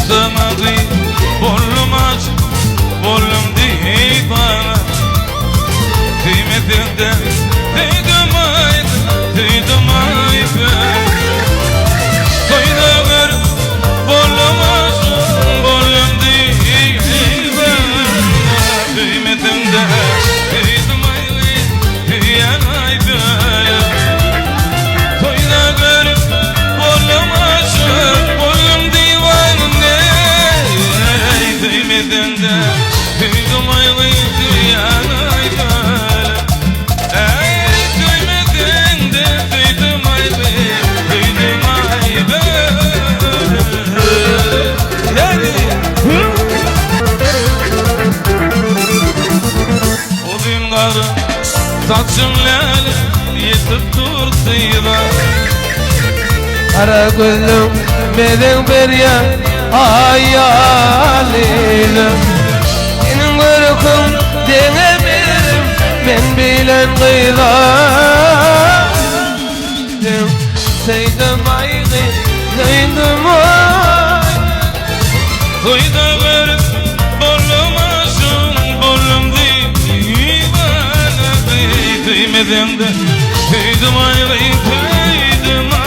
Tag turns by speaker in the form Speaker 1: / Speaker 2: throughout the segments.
Speaker 1: Samadı bollum aç, bollum değil bana. Kıymetinde değdim ay ben. Soyda ver bollum aç, bollum değil bana. Kıymetinde değdim ay ben. Soyda ver bollum aç, bollum değil bana. Kıymetinde değdim ay ben. Saçım lale yetip turtuyla
Speaker 2: Kara gözlüm meden beryan hayalıyla Senin kırkın denemedim ben bilen kıyla Seydim ay kıydım ay
Speaker 1: Kıyda verip bollum aşım bollum değil bana Kıymetinde kıydım ay kıydım ay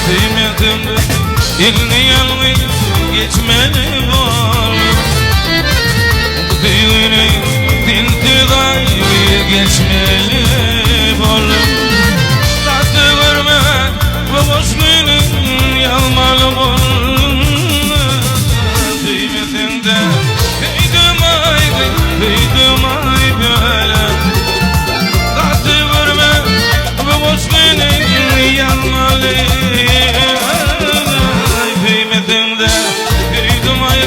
Speaker 1: Kıymetinde elini yanını geçmeli var Kıyını dinti gayrı geçmeli var Tatlı verme ve boşluğunu yanmalı var Kıymetinde kıydım ay böyle Tatlı verme ve boşluğunu yanmalı Kıymetinde kıydım ay